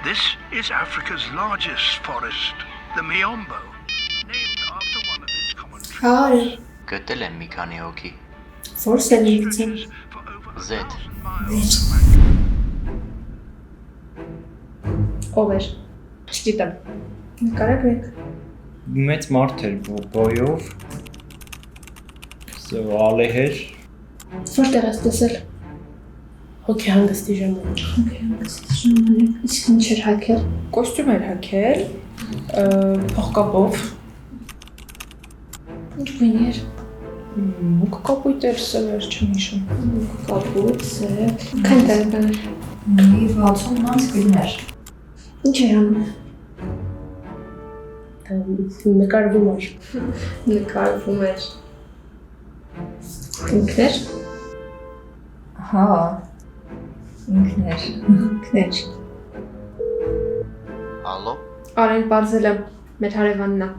This is Africa's largest forest, the Miombo, named after one of its common trees. Հարը, Գտել եմ մի քանի հոգի։ որս են եկցեն։ For over a Zed. 1,000 miles. Ով էր։ Չգիտեմ։ Նկարագրեք։ Մեծ մարդ էր բոյով ալեհեր Որտեղ ես տեսել։ Հոգի հանգստի ժամանակ։ Իսկ ինչ էր հակել։ Կոստյում էր հագել, փողկապով, Ինչ գույն էր։ մուկ կապույտ էր սևեր, չեմ հիշում։ Կապույտ, սև։ Քան տարեկան էր։ Մի 60 մանց գույներ։ Ինչ էր անում։ Նկարվում էր։ Նկարվում էր։ Ինքներ։ Հա։ Ինքներ։ Ինքներ։ Ալո։ Արեն բարձել եմ, մեր հարևանն է։